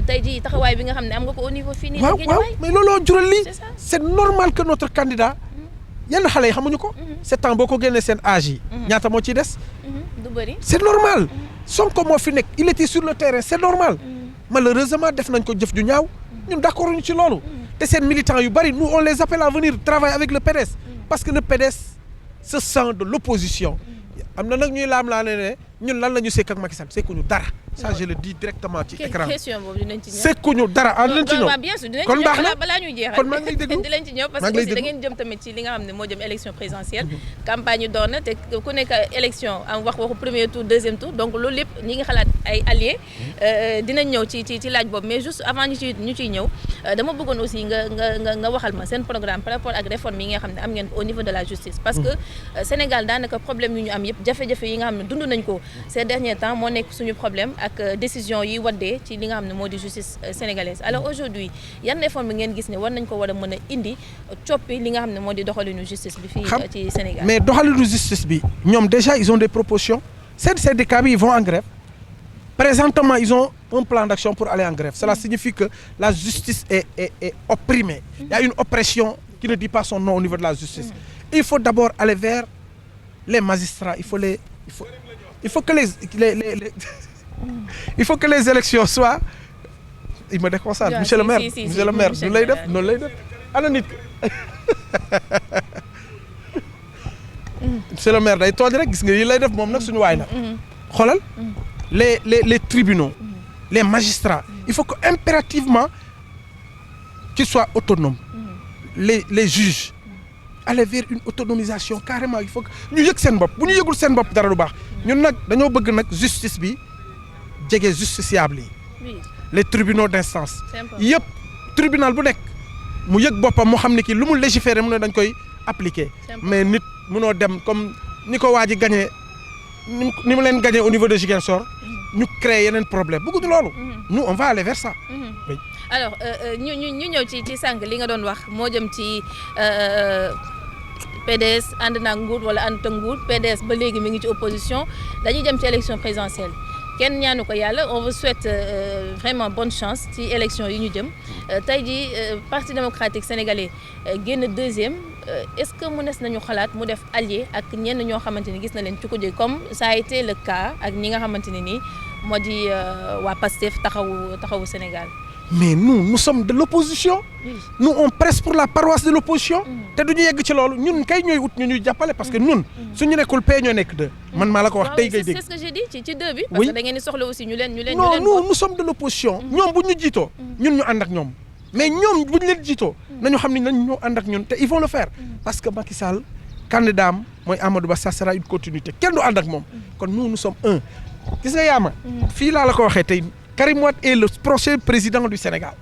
tey jii taxawaay bi nga xam ne am nga ko au niveau fii nii. waaw mais looloo jural lii. c'est ça c'est normal que notre candidat. yenn xale yi xamuñu ko. 7 ans boo ko génnee seen âge yi. ñaata moo ciy des. du bëri. c'est normal. Sonko moo fi nekk il était sur le terrain c'est normal. malheureusement def nañ ko jëf ju ñaaw. ñun d'accord ñu ci loolu. te seen militants yu bari nous on les appelle à venir travailler avec le PDS. parce que le PDS se sent de l'opposition. am na nag ñuy laa ne ñun lan la ñu sekk ak Macky Sall sekkuñu dara. ça je le dis directement ci écran. question boobu dinañ ci ñëw. sekkuñu dara dinañ ci ñëw. bien sûr dinañ kon baax ci na ñëw balaa ñuy jeexal. kon maa ngi lay déglu dinañ ci ñëw parce que aussi da ngeen jëm tamit ci li nga xam ne moo jëm élection présidentielle. campagne yu doon na te ku nekk élection am waxu premier tour deuxième tour donc loolu lépp ñi ngi xalaat ay alliés. dinañ ñëw ci laaj boobu mais juste avant ñu ciy ñëw dama bëggoon aussi nga waxal ma seen programme par rapport ak réforme yi nga xam ne am ngeen au niveau de la justice. parce que Sénégal daanaka problème yu ñu am yëpp jafe-jafe yi nga xam ne dund nañ ko ces derniers temps moo nekk suñu problème ak décision yi waddee ci li nga xam ne moo di justice sénégalaise. alors aujourd'hui yan réforme bi ngeen gis ne war nañ ko war a mën a indi coppi li nga xam ne moo di doxalinu justice bi fii ci Sénégal. mais doxalinu justice bi ñoom déjà ils ont des propositions seen syndicats bi ils vont en grève présentement ils ont un plan d'action pour aller en grève cela signifie que la justice est opprimée. Il y a une oppression qui ne dit pas son nom au niveau de la justice. Il faut d'abord aller vers les magistrats il faut que les élections soient il me déconcentre monsieur le maire monsieur le maire nu lay def noonu lay def ana nit monsieur le maire day tooj rek gis nga yi lay def moom nag suñu waay la xoolal les tribunaux les magistrats il faut que impérativement qu'ils soient autonomes les juges aller vers une autonomisation carrément il faut que ñu yëg seen bopp bu ñu yëgul seen bopp dara du baax ñun nag dañoo bëgg nag justice bi jege justiciable yi les tribunaux d'instance yëpp tribunal bu nekk mu yëg boppam mu xam ne kii lu mu légiférer mu ne dañ koy appliquer mais nit mënoo dem comme ni ko waa ji gagné ni mu leen gagné au niveau de Ziguinchor ñu créer yeneen problème bëgguñu loolu nous on va aller vers ça oui. alors ñu ñëw ci sànq li nga doon wax moo jëm ci PDS ànd na nguur wala ànd ak nguur PDS ba léegi mi ngi ci opposition dañuy jëm ci élection présidentielle kenn ñaanu ko yàlla on vous souhaite vraiment bonne chance ci élection yi ñu jëm tey jii parti démocratique sénégalais génn deuxième est-ce que mënees nañu xalaat mu def allié ak ñenn ñoo xamante ni gis na leen ci ko jël comme ça a été le cas ak ñi nga xamante ne nii moo di waa Pastef taxawu Sénégal. mais nous sommes de l'opposition. Oui. Nous on presse pour la paroisse de l'opposition. te duñu yegg ci loolu ñun kay ñooy ut ñu ñuy jàppale parce que ñun suñu nekkul P ñoo nekk 2 man maa la ko wax tey ngay dégg. c'est ce que j'ai dit ci 2 bi. parce que da ngeen di soxla aussi ñu leen non nous sommes de l'opposition. ñoom bu ñu jiitoo ñun ñu ànd ak ñoom mais ñoom bu ñu leen jiitoo nañu xam ne nañ ñoo ànd ak ñun te ils vont le faire parce que Macky Sall candidat am mooy Amadou Ba ça sera une continuité kenn du ànd ak moom kon nous sommes un gis nga yaama fii laa la ko waxee tey Karim Wade est le prochain président du Sénégal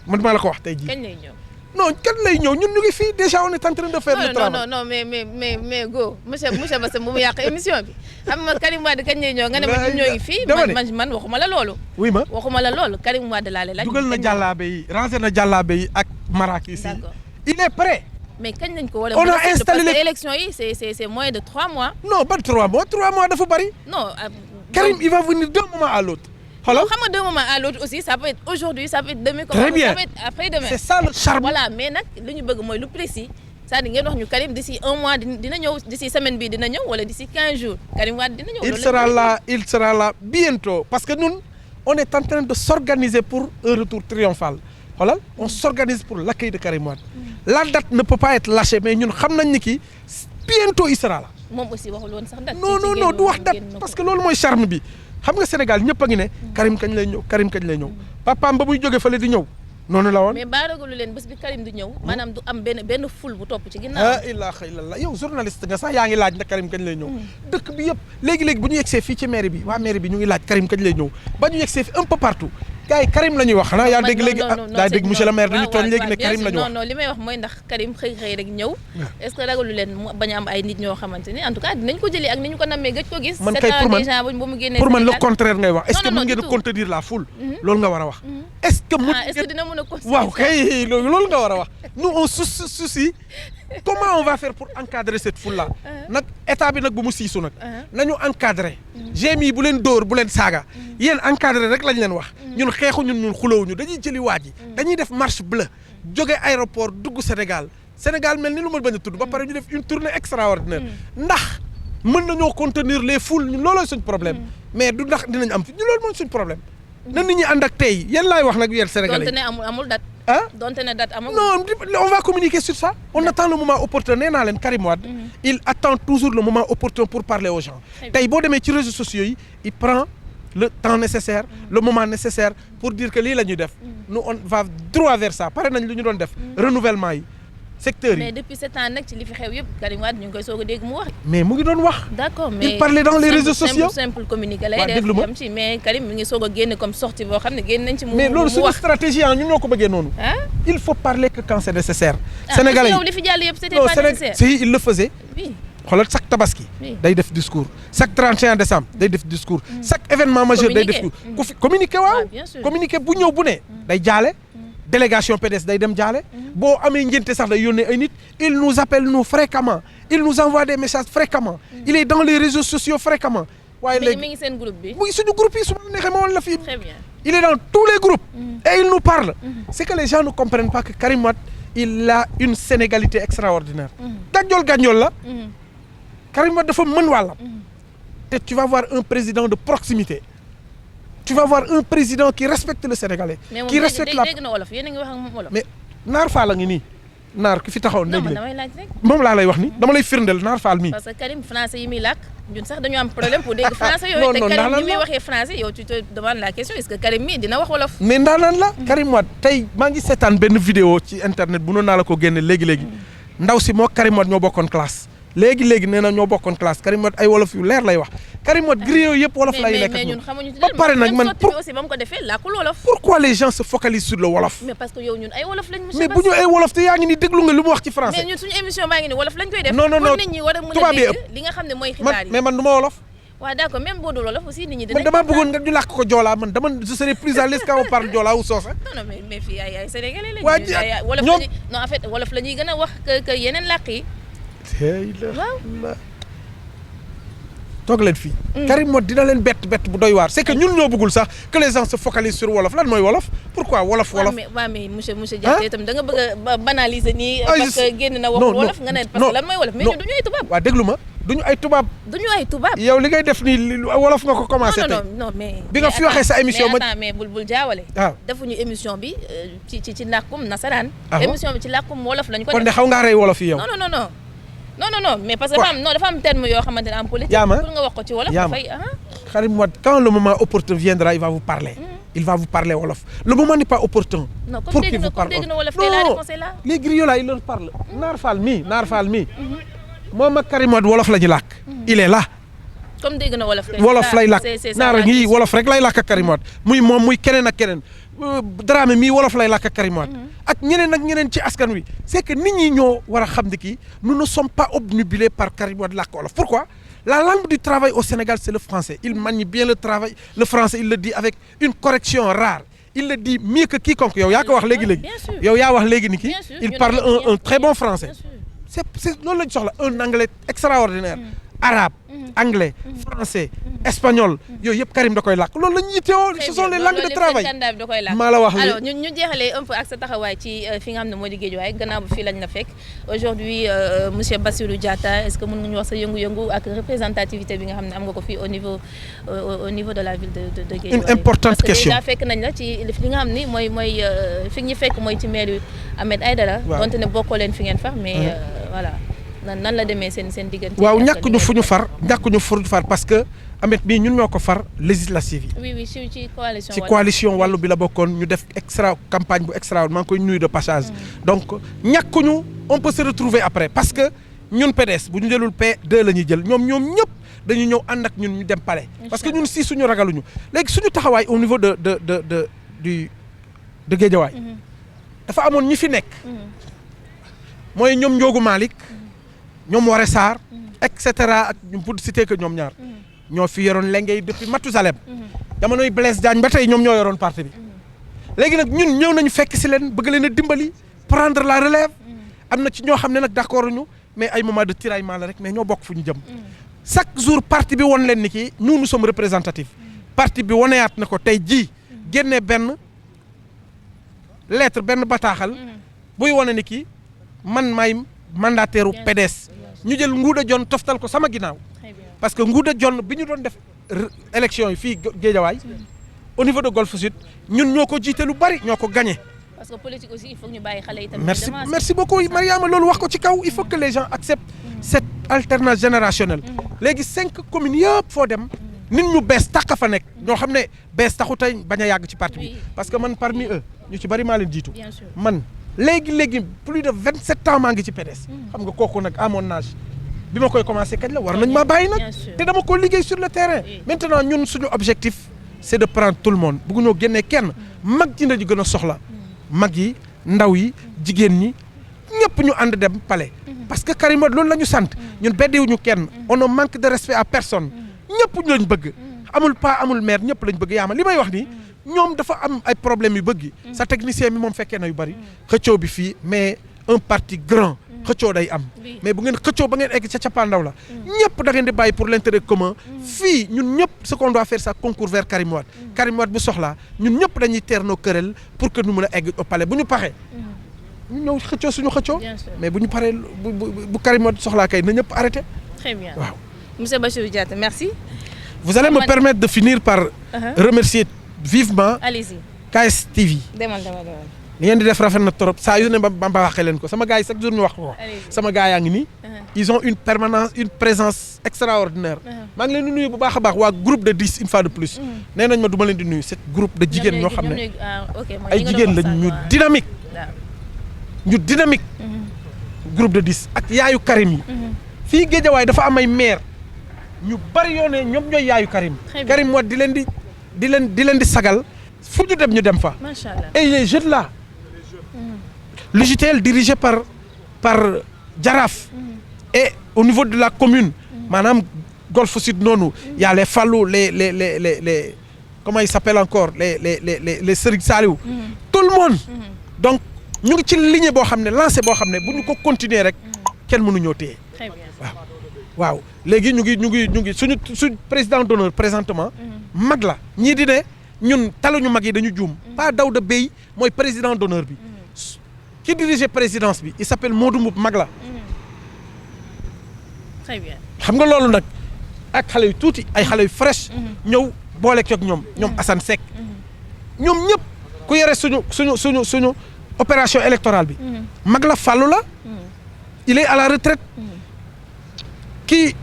man maa la ko wax tey jii. kañ lay ñëw. non kañ lay ñëw ñun ñu ngi fii déjà on est en train de faire le travail. non mais go monsieur Bassem bu mu yàq émission bi xam nga Karim Wade kañ lay ñëw nga ne ma ñun ñoo ngi fii. man waxuma la loolu. oui ma waxuma la loolu Karim Wade laa lay laaj. dugal na jàllaabe yi ranger na jàllaabe yi ak marakis yi. d'accord il est prêt. mais kañ lañ ko war a. on a installé parce que élection yi c'est moins de 3 mois. non ban 3 mois 3 mois dafa bari. non. Karim il va venir d'un moment à l'autre. xoolal xam nga d'un moment à l'autre aussi ça peut être aujourd'hui ça peut être demain. très bien ça peut être après-demain. c'est ça le charme. voilà mais nag li ñu bëgg mooy lu précis c'est-à-dire ngeen wax ñu Karim d'ici 1 mois dina ñëw d'ici semaine bi dina ñëw wala d'ici 15 jours Karim Wade dina ñëw. il sera là bientôt parce que ñun on est en train de s'organiser pour un retour triomphal xoolal on s'organise pour l'accueil de Karim Wade. La date ne peut pas être lâchée mais ñun xam nañ ni ki bientôt il sera là. moom aussi waxul woon sax date. non du wax date parce que loolu mooy charme bi. xam nga Sénégal ñëpp a ngi ne Karim kañ lay ñëw papaam ba muy jóge fële di ñëw noonu la woon. mais baaragalu leen bés bi Karim di ñëw maanaam du am benn ful bu topp ci ginnaaw. ah ilaaha illallah yow journaliste nga sax yaa ngi laaj na Karim kañ lay ñëw. dëkk bi yëpp léegi bu ñu yegsee fii ci mairie bi waa mairie bi ñu ngi laaj Karim kañ lay ñëw ba ñu yegsee fi un peu partout gars yi Karim la ñuy wax xanaa yaa dégg léegi daa dégg monsieur le maire dañu tooñ léegi ne Karim la ñu wax. non li may wax mooy ndax Karim xëy rek ñëw. est-ce que ragalu leen bañ a am ay nit ñoo xamante ni en tout cas dinañ ko jëlee ak ni ñu ko nammee gëj ko gis. man kay pour man le contraire ngay wax est-ce que mën ngeen a contenir la foule. loolu nga war a wax. est-ce que dina mën a contenir waaw kay loolu nga war a wax nous on soucie comment on va faire pour encadrer cette foule là nag état bi nag bu mu siisu nag nañu encadrer GMI bu leen dóor bu leen saaga yéen encadrer rek lañ leen wax ñun xeexu ñun xulawuñu dañuy jëli waa ji dañuy def marche bleue jóge aéroport dugg Sénégal mel ni lu ma bañ a tudd ba pare ñu def une tournée extraordinaire ndax mën nañoo contenir les foules ñun loolooy suñ problème mais du ndax dinañ am fi ñu loolu mooy suñ problème na nit ñi ànd ak tey yéen laay wax nag yéen Sénégalais donte ne amul date. donte ne date amul. non on va communiquer sur ça. On attend le moment opportun nee naa leen Karim Wade. Il attend toujours le moment opportun pour parler aux gens. tey boo demee ci réseaux sociaux yi il prend le temps nécessaire le moment nécessaire pour dire que lii la ñuy def. nous on va droit vers ça pare nañ lu ñu doon def. renouvellement yi secteurs yi. mais depuis 7 ans nag ci li fi xew yëpp Karim Wade ñu ngi koy soog a dégg mu wax. mais mu ngi doon wax. d'accord mais il parlait dans les réseaux sociaux. simple communiqué lay def yam ci mais Karim mi ngi soog a génne comme sortie boo xam ne génn nañ ci. mu mais loolu suñu stratégie ñun ñoo ko bëggee noonu. il faut parler que quand c'est nécessaire. Sénégalais yi yow li fi jàll yëpp c'était pas nécessaire. si il le faisait. oui xoolal chaque tabaski. day def discours chaque 31 décembre day def discours. chaque événement majeur day def discours. ku fi communiqué waaw. communiqué bu ñëw bu ne. day jaale. délégation PDS day dem jaale. boo amee ngénte sax day yónnee ay nit. il nous appelle nous fréquemment. il nous envoie des messages fréquemment. il est dans les réseaux sociaux fréquemment. waaye léegi mi ngi seen groupe bi. mu ngi suñu groupe yi su ma neexee ma woon la fii. très bien il est dans tous les groupes. et il nous parle. c'est que les gens ne comprennent pas que Karim Wade il a une sénégalité extraordinaire. gànjool la. Karim Wade dafa mën wàllam. te tu vas voir un président de proximité. tu vas voir un président qui respecte le Sénégalais. qui respecte la dégg na wolof yéen a ngi wax ak moom wolof. mais Naar Fall a ngi nii Naar ki fi taxaw léegi non damay laaj rek. moom laa lay wax ni dama lay firndeel Naar Fall mii. parce que Karim français yi muy làkk ñun sax dañu am problème pour dégg français yooyu. te Karim ni muy waxee français yow tu te demandes la question est-ce que Karim mii dina wax wolof. mais ndaanaan la Karim Wade tey maa ngi seetaan benn vidéo ci internet bu noonu naa la ko génne léegi ndaw si moo Karim Wade ñoo bokkoon classe. léegi nee na ñoo bokkoon classe Karim Wade ay wolof yu leer lay wax Karim Wade gré yooyu yëpp wolof lay lekk mais ñun xamuñu ci ba pare nag man aussi ba mu ko defee làkkul wolof. pourquoi les gens se focalisent sur le wolof. mais parce que yow ñun ay wolof lañ. mais bu ñu ay wolof te yaa ngi ni déglu nga lu mu wax ci français. mais ñun suñu émission baa ngi ni wolof lañ koy def. non pour nit ñi war a mën a dégg li nga xam ne mooy xibaar yi. mais man du ma wolof. waaw d'accord même boo dul wolof aussi nit ñi man dama bëggoon nga ñu làkk ko joolaa man dama je serais plus à l'aise quand on parle joolaa ou soose. non mais fii ay sénégalais lañ. waa wolof lañuy non en fait wolof la ñuy gën a wax que yeneen làkk yi. waaw toog leen fii. Karim Wade dina leen bett bu doy waar c'est que ñun ñoo bëggul sax que les gens se focalisent sur wolof lan mooy wolof pourquoi wolof. waaw mais monsieur Diaté itam da nga bëgg a banaliser nii. parce que génn na waxul wolof nga ne parce que lan mooy wolof mais ñun du ñuy tubaab. waaw déglu ma duñu ay tubaab. duñu ay tubaab. yow li ngay def nii wolof nga ko commencé tey. non mais. bi nga fi waxee sa émission mais bul jaawale. waaw defuñu émission bi ci làkkum nasaraan. ah émission bi ci làkkum wolof lañ ko def. kon de xaw ngaa rey wolof yi yow. non mais parce que dafa am terme yoo xamante ne en politique. Yaama pour nga wax ko ci wolof. dafay Karim Wade quand le moment opportun viendra il va vous parler. Il va vous parler wolof. Le moment n'est pas opportun. non pour qu'il vous parle dégg na wolof tey la réponse est là. les griots là il leur parle. Naar Fall mii. moom ak Karim Wade wolof la ñu làkk. il est là. comme dégg na wolof. wolof lay làkk naar ngi wolof rek lay làkk ak Karim Wade muy moom muy keneen ak keneen Dramé mii wolof lay làkk ak Karim Wade ak ñeneen ci askan wi c'est que nit ñi ñoo war a xam ne kii nous ne sommes pas obnubilés par Karim Wade làkk wolof. Pourquoi? La langue du travail au Sénégal c'est le français. Il manie bien le français, il le dit avec une correction rare. Il le dit mieux que quiconque. yow yaa ko wax léegi yow yaa wax léegi ni kii il parle un très bon français. c'est loolu lañ soxla un anglais extraordinaire. Arabe, anglais, français, espagnol yooyu yëpp Karim da koy làkk loolu la ñu yittewoo. ce sont les langues de travail maa la wax. alors ñu jeexalee un peu ak sa taxawaay ci fi nga xam ne moo di Guédiawaye gannaaw bu fii lañ la fekk aujourd'hui monsieur Bassirou Diatta est-ce que mën nga ñu wax sa yëngu-yëngu ak représentativité bi nga xam ne am nga ko fii au niveau de la ville de Guédiawaye. une importante question parce que déjà fekk nañ la ci li nga xam ni mooy fi ñu fekk mooy ci maire Ahmed Aïdara. waaw donte ne bokkoo leen fi ngeen far mais voilà. nan la demee seen diggante. waaw ñàkkuñu fu ñu far parce que Ameth bii ñun ñoo ko far législative yi. oui ci coalition. ci coalition wàllu bi la bokkoon ñu def campagne bu extra maa ngi koy nuyu de passage. donc ñàkkuñu on peut se retrouver après parce que ñun PDS bu ñu jëlul P2 la ñuy jël ñoom ñëpp dañu ñëw ànd ak ñun ñu dem palais. parce que ñun si suñu ragaluñu léegi suñu taxawaay au niveau de Guédiawaye. dafa amoon ñi fi nekk. mooy ñoom Ndiogou Malick. ñoom Woré Sarr et cetera ak ñu pour citer que ñoom ñaar ñoo fi yoroon lengay depuis Matousalem jamonoy Blaise Diagne ba tey ñoom ñoo yoroon parti bi léegi nag ñun ñëw nañu fekk si leen bëgg leen a dimbali prendre la relève am na ci ñoo xam ne nag d'accord ñu mais ay moment de tiraillement la rek mais ñoo bokk fu ñu jëm chaque jour parti bi won leen ni kii nous sommes représentatifs parti bi woneyaat na ko tey jii génnee benn lettre benn bataaxal buy wone ni kii man maay mandataire u PDS ñu jël Ngouda Dione toftal ko sama ginnaaw parce que Ngouda Dione bi ñu doon def élection yi fii Guédiawaye au niveau de Golf Sud ñun ñoo ko jiite lu bari ñoo ko gagné. parce que politique aussi il faut ñu bàyyi xale yi tamit. merci beaucoup Mariama loolu wax ko ci kaw il faut que les gens acceptent cette alternance générationnelle. léegi 5 communes yëpp foo dem nit ñu bees tax fa nekk ñoo xam ne bees taxu tey bañ a yàgg ci parti bi parce que man parmi eux ñu ci bari maa leen jiitu man. léegi plus de 27 ans maa ngi ci PDS. xam nga kooku nag à mon âge bi ma koy commencé kañ la war nañ maa bàyyi nag. te dama ko liggéey sur le terrain. maintenant ñun suñu objectif c'est de prendre tout le monde bugg ñoo génnee kenn mag ji la ñu gën a soxla. mag yi ndaw yi jigéen ñi ñëpp ñu ànd dem palais. parce que Karim Wade loolu la ñu sant. ñun beddiwuñu kenn on ne manque de respect à personne. ñëpp lañ bëgg. amul pas amul maire ñëpp lañ bëgg yaa ma li may wax nii. ñoom dafa am ay problèmes yu bëgg. sa technicien bi moom fekkee na yu bari. xëccoo bi fii mais un parti grand. xëccoo day am. mais bu ngeen xëccoo ba ngeen egg ca cappaandaw la. ñëpp da ngeen di bàyyi pour l'intérêt commun. fii ñun ñëpp ce qu'on doit faire ça concourt vers Karim Wade. Karim Wade bu soxlaa ñun ñëpp dañuy teer noo querelle pour que ñu mën a egg au palais bu ñu paxee. ñu ñëw xëccoo suñu xëccoo. mais bu ñu paree bu Karim Wade soxlaa kay na ñëpp arrêté. très bien waaw. monsieur Bassirou Diatta merci. vous allez me permettre de finir par. remercier vivement. allez-y. KS TV. demal. li ngeen di def rafet na trop saa yu ne ba waxee leen ko sama gars yi chaque jour ñu wax ko. sama gars yaa ngi nii. ils ont une présence extraordinaire. maa ngi leen di nuyu bu baax a baax waa groupe de 10 une fois de plus. nee nañ ma du ma leen di nuyu c'est groupe de jigéen ñoo xam ne ay jigéen lañ ñu dynamique. ñu dynamique. groupe de 10 ak yaayu Karim yi. fii Guédiawaye dafa am ay maire ñu bari yoo ne ñoom ñooy yaayu Karim. Karim moo di leen di sagal fu ñu dem ñu dem fa. macha allah et les jeunes là. l'UJTL dirigé par Jaraaf. et au niveau de la commune. maanaam Golf Sud noonu. y a les Fallou les comment ils s'appellent encore les Serigne Saliou. tout le monde. donc ñu ngi ci lignée boo xam ne lancé boo xam ne bu ñu ko continuer rek kenn mënuñoo téye. très bien waaw léegi ñu ngi suñu président d'honneur présentement. mag la ñii di ne ñun taluñu mag yi dañu juum. pas Daouda Bey mooy président d'honneur bi. ki dirige présidence bi il s'appelle Modou Mboup mag la. très bien xam nga loolu nag ak xale yu tuuti ay xale yu fresh ñëw boole koog ñoom Assane Seck ñoom ñëpp ku yore suñu opération électorale bi mag la fàllu la il est à la retraite kii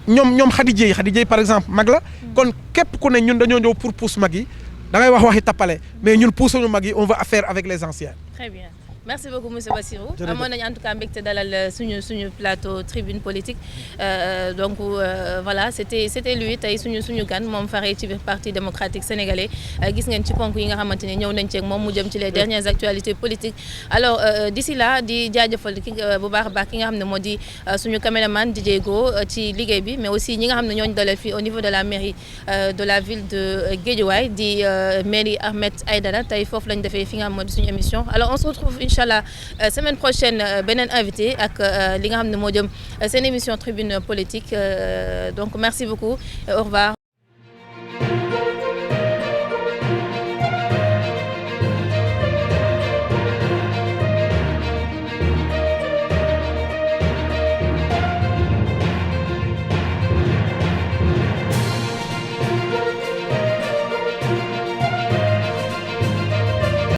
ñoom Khady Dieye par exemple mag la kon képp ku ne ñun dañoo ñëw pour pousse mag yi da ngay wax waxi tappale mais ñun pousse ñu mag yi on va affaire avec les anciens. Très bien. Merci beaucoup monsieur Bassirou amoon nañu en tout cas mbégte dalal suñu plateau tribune politique donc voilà c'était lui tey suñu gan moom faree ci biir parti démocratique sénégalais gis ngeen ci ponk yi nga xamante ne ñëw nañ ci ak moom mu jëm ci les dernières actualités politiques alors d'ici là di jaajëfal bu baax a baax ki nga xam ne moo di suñu caméraman DJ Go ci liggéey bi mais aussi ñi nga xam ne ñooñu dalal fii au niveau de la mairie de la ville de Guédiawaye di mairie Ahmed Aïdara tey foofu lañ defee fi nga xam moo di suñu émission alors on se retrouve inchallah semaine prochaine beneen invité ak li nga xam ne moo jëm seen émission tribune politique donc merci beaucoup au revoir.